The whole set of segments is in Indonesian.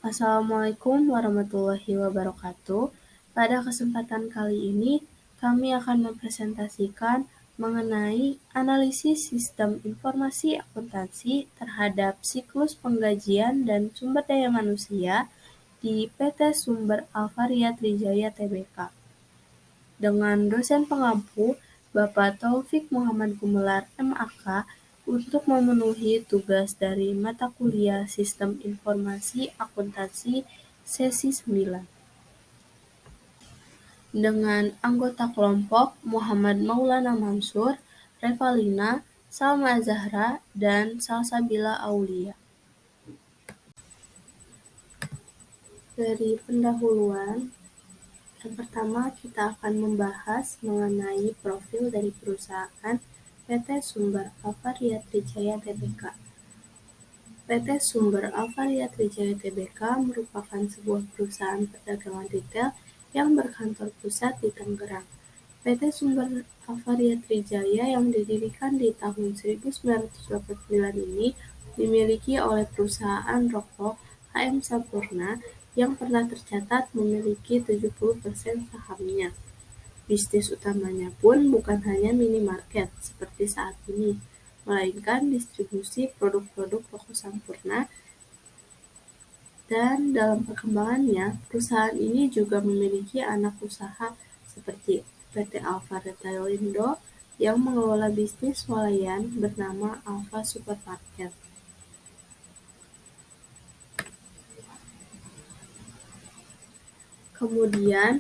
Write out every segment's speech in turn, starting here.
Assalamualaikum warahmatullahi wabarakatuh. Pada kesempatan kali ini, kami akan mempresentasikan mengenai analisis sistem informasi akuntansi terhadap siklus penggajian dan sumber daya manusia di PT Sumber Alvaria Trijaya Tbk. Dengan dosen pengampu, Bapak Taufik Muhammad Gumelar, MAK, untuk memenuhi tugas dari mata kuliah Sistem Informasi Akuntansi sesi 9. Dengan anggota kelompok Muhammad Maulana Mansur, Revalina, Salma Zahra, dan Salsabila Aulia. Dari pendahuluan, yang pertama kita akan membahas mengenai profil dari perusahaan PT Sumber Alvaria Trijaya Tbk. PT Sumber Alvaria Trijaya Tbk merupakan sebuah perusahaan perdagangan retail yang berkantor pusat di Tangerang. PT Sumber Alvaria Trijaya yang didirikan di tahun 1989 ini dimiliki oleh perusahaan rokok HM Sampurna yang pernah tercatat memiliki 70% sahamnya. Bisnis utamanya pun bukan hanya minimarket seperti saat ini, melainkan distribusi produk-produk rokok Sampurna. Dan dalam perkembangannya, perusahaan ini juga memiliki anak usaha seperti PT Alfa Retailindo yang mengelola bisnis swalayan bernama Alfa Supermarket. Kemudian,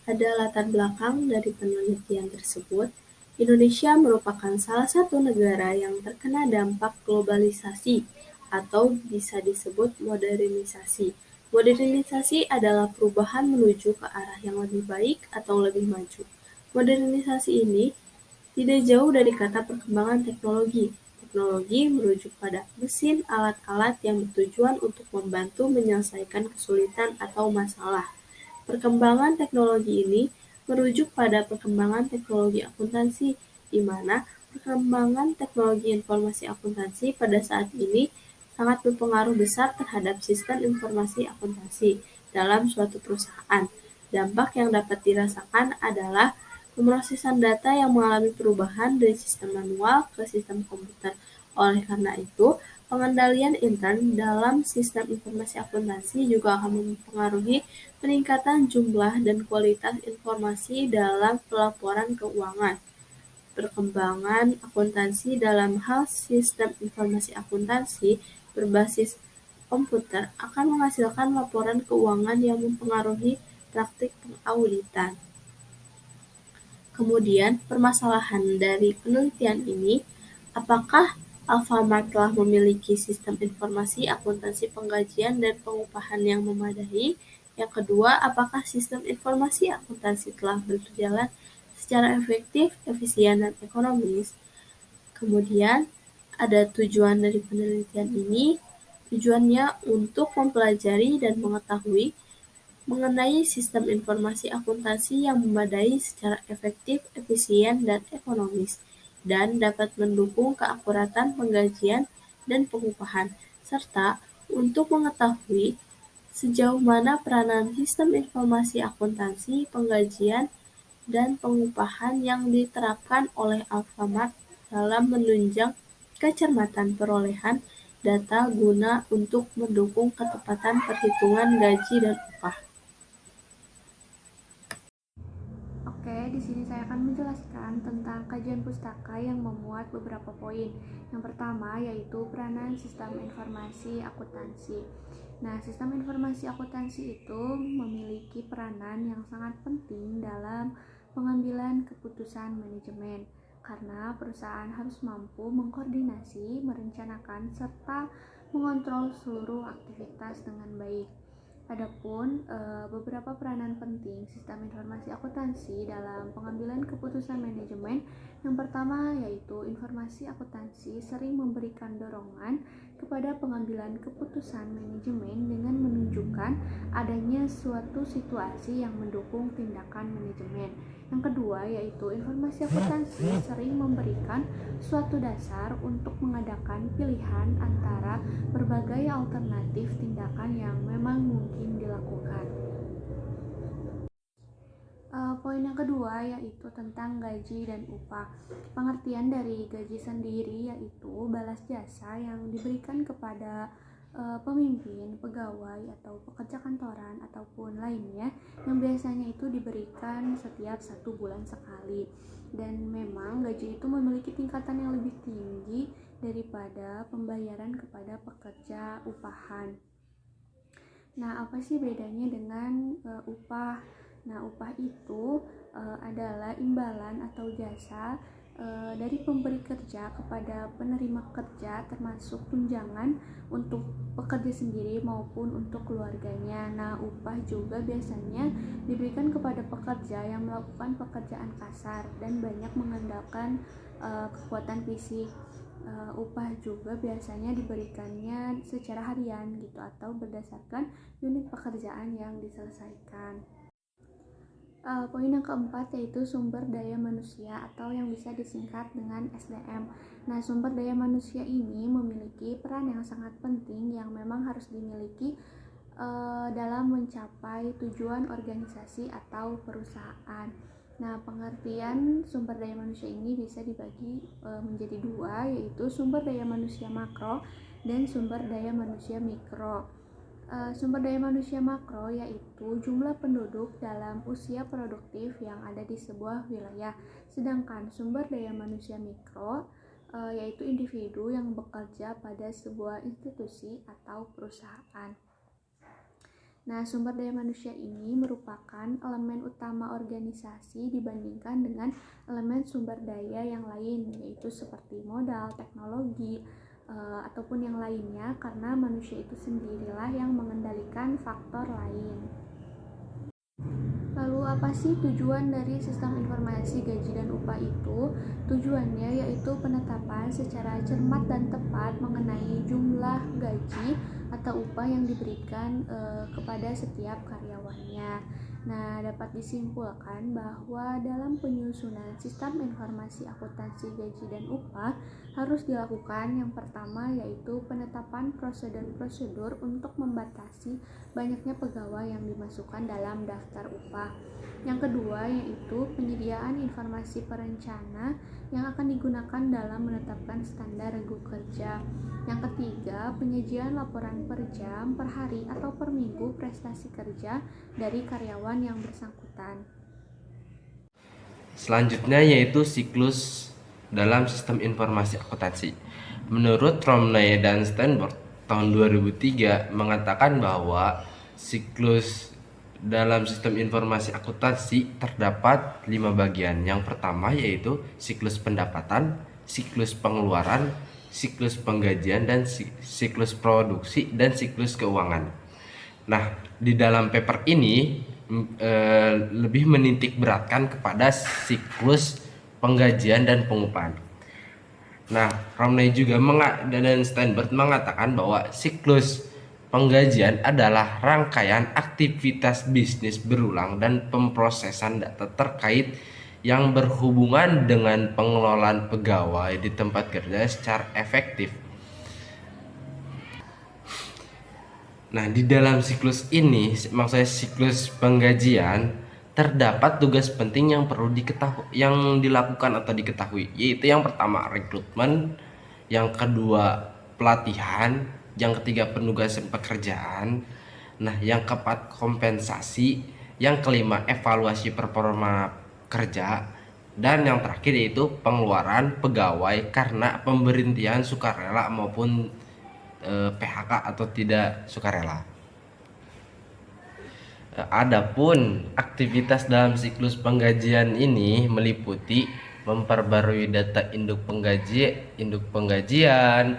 ada latar belakang dari penelitian tersebut. Indonesia merupakan salah satu negara yang terkena dampak globalisasi atau bisa disebut modernisasi. Modernisasi adalah perubahan menuju ke arah yang lebih baik atau lebih maju. Modernisasi ini tidak jauh dari kata perkembangan teknologi. Teknologi merujuk pada mesin alat-alat yang bertujuan untuk membantu menyelesaikan kesulitan atau masalah. Perkembangan teknologi ini merujuk pada perkembangan teknologi akuntansi, di mana perkembangan teknologi informasi akuntansi pada saat ini sangat berpengaruh besar terhadap sistem informasi akuntansi dalam suatu perusahaan. Dampak yang dapat dirasakan adalah pemrosesan data yang mengalami perubahan dari sistem manual ke sistem komputer. Oleh karena itu, pengendalian intern dalam sistem informasi akuntansi juga akan mempengaruhi peningkatan jumlah dan kualitas informasi dalam pelaporan keuangan. Perkembangan akuntansi dalam hal sistem informasi akuntansi berbasis komputer akan menghasilkan laporan keuangan yang mempengaruhi praktik pengauditan. Kemudian, permasalahan dari penelitian ini, apakah Alfamart telah memiliki sistem informasi akuntansi penggajian dan pengupahan yang memadai? Yang kedua, apakah sistem informasi akuntansi telah berjalan secara efektif, efisien, dan ekonomis? Kemudian, ada tujuan dari penelitian ini. Tujuannya untuk mempelajari dan mengetahui mengenai sistem informasi akuntansi yang memadai secara efektif, efisien, dan ekonomis, dan dapat mendukung keakuratan penggajian dan pengupahan, serta untuk mengetahui sejauh mana peranan sistem informasi akuntansi, penggajian, dan pengupahan yang diterapkan oleh Alfamart dalam menunjang kecermatan perolehan data guna untuk mendukung ketepatan perhitungan gaji dan upah. Oke, di sini saya akan menjelaskan tentang kajian pustaka yang memuat beberapa poin. Yang pertama yaitu peranan sistem informasi akuntansi. Nah, sistem informasi akuntansi itu memiliki peranan yang sangat penting dalam pengambilan keputusan manajemen karena perusahaan harus mampu mengkoordinasi, merencanakan, serta mengontrol seluruh aktivitas dengan baik. Adapun beberapa peranan penting sistem informasi akuntansi dalam pengambilan keputusan manajemen. Yang pertama yaitu informasi akuntansi sering memberikan dorongan kepada pengambilan keputusan manajemen dengan menunjukkan adanya suatu situasi yang mendukung tindakan manajemen. Yang kedua yaitu informasi akuntansi sering memberikan suatu dasar untuk mengadakan pilihan antara berbagai alternatif tindakan yang memang yang mungkin dilakukan. Poin yang kedua yaitu tentang gaji dan upah. Pengertian dari gaji sendiri yaitu balas jasa yang diberikan kepada pemimpin, pegawai, atau pekerja kantoran ataupun lainnya yang biasanya itu diberikan setiap 1 bulan sekali. Dan memang gaji itu memiliki tingkatan yang lebih tinggi daripada pembayaran kepada pekerja upahan. Nah, apa sih bedanya dengan upah? Nah, upah itu adalah imbalan atau jasa dari pemberi kerja kepada penerima kerja, termasuk tunjangan untuk pekerja sendiri maupun untuk keluarganya. Nah, upah juga biasanya diberikan kepada pekerja yang melakukan pekerjaan kasar dan banyak mengandalkan kekuatan fisik. Upah juga biasanya diberikannya secara harian gitu atau berdasarkan unit pekerjaan yang diselesaikan. Poin yang keempat yaitu sumber daya manusia atau yang bisa disingkat dengan SDM. Nah, sumber daya manusia ini memiliki peran yang sangat penting yang memang harus dimiliki dalam mencapai tujuan organisasi atau perusahaan. Nah, pengertian sumber daya manusia ini bisa dibagi menjadi dua, yaitu sumber daya manusia makro dan sumber daya manusia mikro. Sumber daya manusia makro yaitu jumlah penduduk dalam usia produktif yang ada di sebuah wilayah, sedangkan sumber daya manusia mikro yaitu individu yang bekerja pada sebuah institusi atau perusahaan. Nah, sumber daya manusia ini merupakan elemen utama organisasi dibandingkan dengan elemen sumber daya yang lain, yaitu seperti modal, teknologi, ataupun yang lainnya, karena manusia itu sendirilah yang mengendalikan faktor lain. Lalu apa sih tujuan dari sistem informasi gaji dan upah itu? Tujuannya yaitu penetapan secara cermat dan tepat mengenai jumlah gaji atau upah yang diberikan kepada setiap karyawannya. Nah, dapat disimpulkan bahwa dalam penyusunan sistem informasi akuntansi gaji dan upah harus dilakukan yang pertama yaitu penetapan prosedur-prosedur untuk membatasi banyaknya pegawai yang dimasukkan dalam daftar upah. Yang kedua yaitu penyediaan informasi perencana yang akan digunakan dalam menetapkan standar regu kerja. Yang ketiga, penyajian laporan per jam, per hari, atau per minggu prestasi kerja dari karyawan yang bersangkutan. Selanjutnya yaitu siklus dalam sistem informasi akuntansi. Menurut Romney dan Steinberg tahun 2003 mengatakan bahwa siklus dalam sistem informasi akuntansi terdapat 5 bagian. Yang pertama yaitu siklus pendapatan, siklus pengeluaran, siklus penggajian, dan siklus produksi, dan siklus keuangan. Nah, di dalam paper ini lebih menitik beratkan kepada siklus penggajian dan pengupahan. Nah, Romney juga dan Steinberg mengatakan bahwa siklus penggajian adalah rangkaian aktivitas bisnis berulang dan pemrosesan data terkait yang berhubungan dengan pengelolaan pegawai di tempat kerja secara efektif. Nah, di dalam siklus ini, maksudnya siklus penggajian, terdapat tugas penting yang perlu yang dilakukan atau diketahui, yaitu yang pertama rekrutmen, yang kedua pelatihan, yang ketiga penugasan pekerjaan, nah yang keempat kompensasi, yang kelima evaluasi performa kerja, dan yang terakhir yaitu pengeluaran pegawai karena pemberhentian sukarela maupun PHK atau tidak sukarela. Adapun aktivitas dalam siklus penggajian ini meliputi memperbarui data induk penggajian,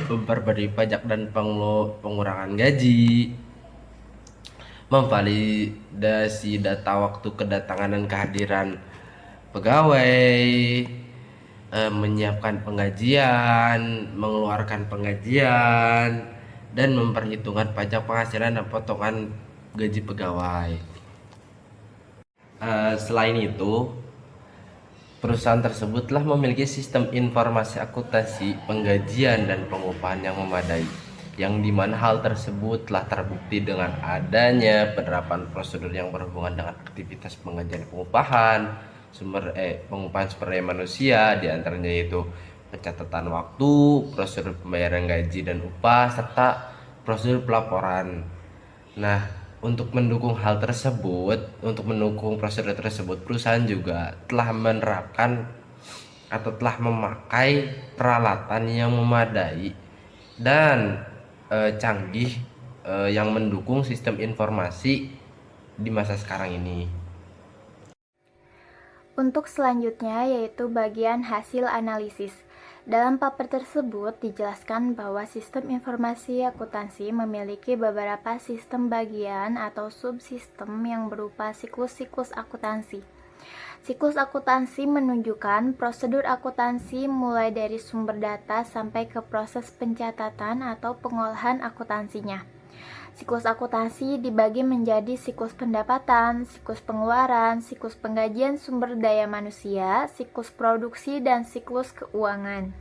memperbarui pajak dan pengurangan gaji, memvalidasi data waktu kedatangan dan kehadiran pegawai, menyiapkan penggajian, mengeluarkan penggajian, dan memperhitungkan pajak penghasilan dan potongan gaji pegawai. Selain itu, perusahaan tersebut telah memiliki sistem informasi akuntansi penggajian dan pengupahan yang memadai, yang dimana hal tersebut telah terbukti dengan adanya penerapan prosedur yang berhubungan dengan aktivitas penggajian pengupahan pengupahan sumber daya manusia, diantaranya yaitu pencatatan waktu, prosedur pembayaran gaji dan upah, serta prosedur pelaporan. Nah, untuk mendukung hal tersebut, untuk mendukung prosedur tersebut, perusahaan juga telah menerapkan atau telah memakai peralatan yang memadai dan canggih yang mendukung sistem informasi di masa sekarang ini. Untuk selanjutnya yaitu bagian hasil analisis. Dalam paper tersebut dijelaskan bahwa sistem informasi akuntansi memiliki beberapa sistem bagian atau subsistem yang berupa siklus-siklus akuntansi. Siklus akuntansi menunjukkan prosedur akuntansi mulai dari sumber data sampai ke proses pencatatan atau pengolahan akuntansinya. Siklus akuntansi dibagi menjadi siklus pendapatan, siklus pengeluaran, siklus penggajian sumber daya manusia, siklus produksi, dan siklus keuangan.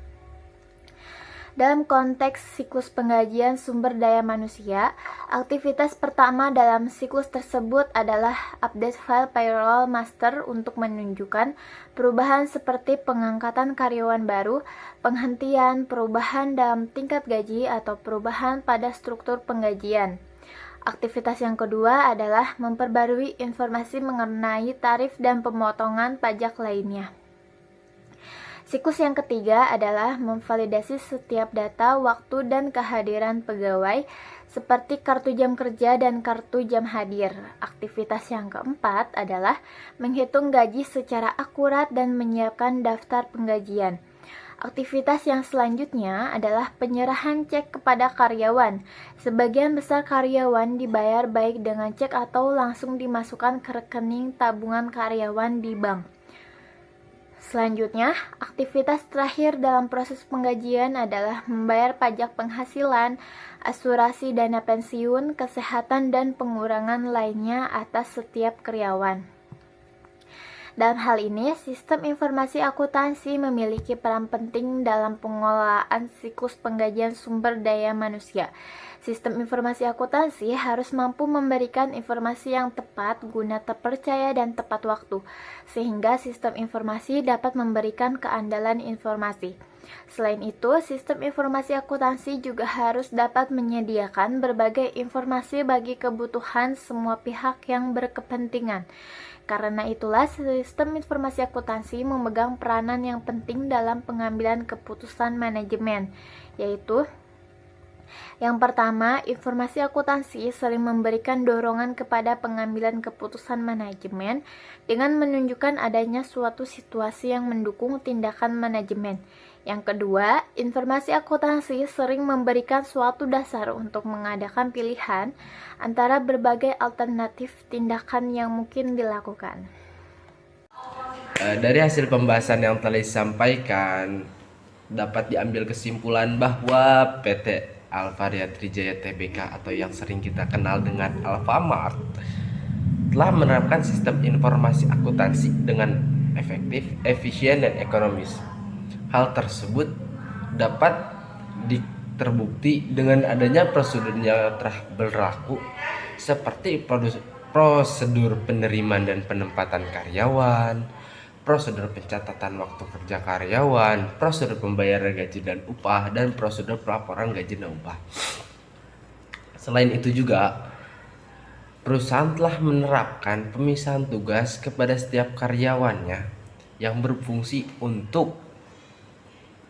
Dalam konteks siklus penggajian sumber daya manusia, aktivitas pertama dalam siklus tersebut adalah update file payroll master untuk menunjukkan perubahan seperti pengangkatan karyawan baru, penghentian, perubahan dalam tingkat gaji, atau perubahan pada struktur penggajian. Aktivitas yang kedua adalah memperbarui informasi mengenai tarif dan pemotongan pajak lainnya. Siklus yang ketiga adalah memvalidasi setiap data, waktu, dan kehadiran pegawai seperti kartu jam kerja dan kartu jam hadir. Aktivitas yang keempat adalah menghitung gaji secara akurat dan menyiapkan daftar penggajian. Aktivitas yang selanjutnya adalah penyerahan cek kepada karyawan. Sebagian besar karyawan dibayar baik dengan cek atau langsung dimasukkan ke rekening tabungan karyawan di bank. Selanjutnya, aktivitas terakhir dalam proses penggajian adalah membayar pajak penghasilan, asuransi dana pensiun, kesehatan, dan pengurangan lainnya atas setiap karyawan. Dalam hal ini, sistem informasi akuntansi memiliki peran penting dalam pengelolaan siklus penggajian sumber daya manusia. Sistem informasi akuntansi harus mampu memberikan informasi yang tepat, guna terpercaya, dan tepat waktu, sehingga sistem informasi dapat memberikan keandalan informasi. Selain itu, sistem informasi akuntansi juga harus dapat menyediakan berbagai informasi bagi kebutuhan semua pihak yang berkepentingan. Karena itulah, sistem informasi akuntansi memegang peranan yang penting dalam pengambilan keputusan manajemen, yaitu yang pertama, informasi akuntansi sering memberikan dorongan kepada pengambilan keputusan manajemen dengan menunjukkan adanya suatu situasi yang mendukung tindakan manajemen. Yang kedua, informasi akuntansi sering memberikan suatu dasar untuk mengadakan pilihan antara berbagai alternatif tindakan yang mungkin dilakukan. Dari hasil pembahasan yang telah disampaikan, dapat diambil kesimpulan bahwa PT Alvaria Trijaya Tbk atau yang sering kita kenal dengan Alfamart telah menerapkan sistem informasi akuntansi dengan efektif, efisien, dan ekonomis. Hal tersebut dapat terbukti dengan adanya prosedurnya telah berlaku seperti prosedur penerimaan dan penempatan karyawan, prosedur pencatatan waktu kerja karyawan, prosedur pembayaran gaji dan upah, dan prosedur pelaporan gaji dan upah. Selain itu juga, perusahaan telah menerapkan pemisahan tugas kepada setiap karyawannya yang berfungsi untuk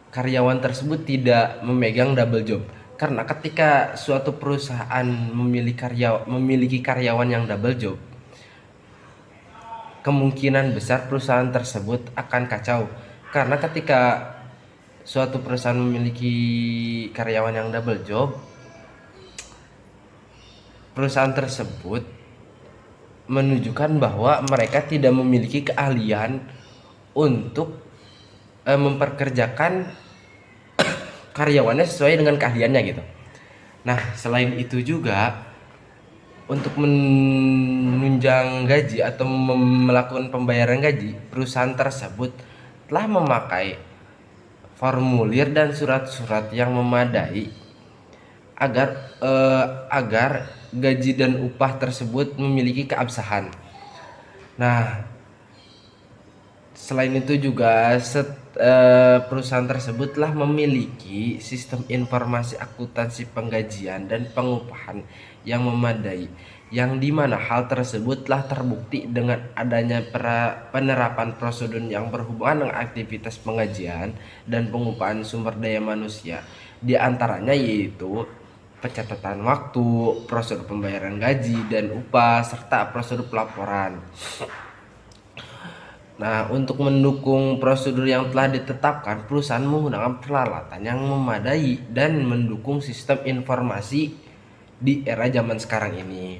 karyawan tersebut tidak memegang double job. Karena ketika suatu perusahaan memiliki karyawan yang double job, kemungkinan besar perusahaan tersebut akan kacau. Karena ketika suatu perusahaan memiliki karyawan yang double job, perusahaan tersebut menunjukkan bahwa mereka tidak memiliki keahlian untuk memperkerjakan karyawannya sesuai dengan keahliannya gitu. Nah, selain itu juga untuk menunjang gaji atau melakukan pembayaran gaji, perusahaan tersebut telah memakai formulir dan surat-surat yang memadai agar gaji dan upah tersebut memiliki keabsahan. Nah, selain itu juga perusahaan tersebut telah memiliki sistem informasi akuntansi penggajian dan pengupahan yang memadai, yang dimana hal tersebut telah terbukti dengan adanya penerapan prosedur yang berhubungan dengan aktivitas penggajian dan pengupahan sumber daya manusia, di antaranya yaitu pencatatan waktu, prosedur pembayaran gaji dan upah, serta prosedur pelaporan. Nah, untuk mendukung prosedur yang telah ditetapkan, perusahaan menggunakan peralatan yang memadai dan mendukung sistem informasi di era zaman sekarang ini.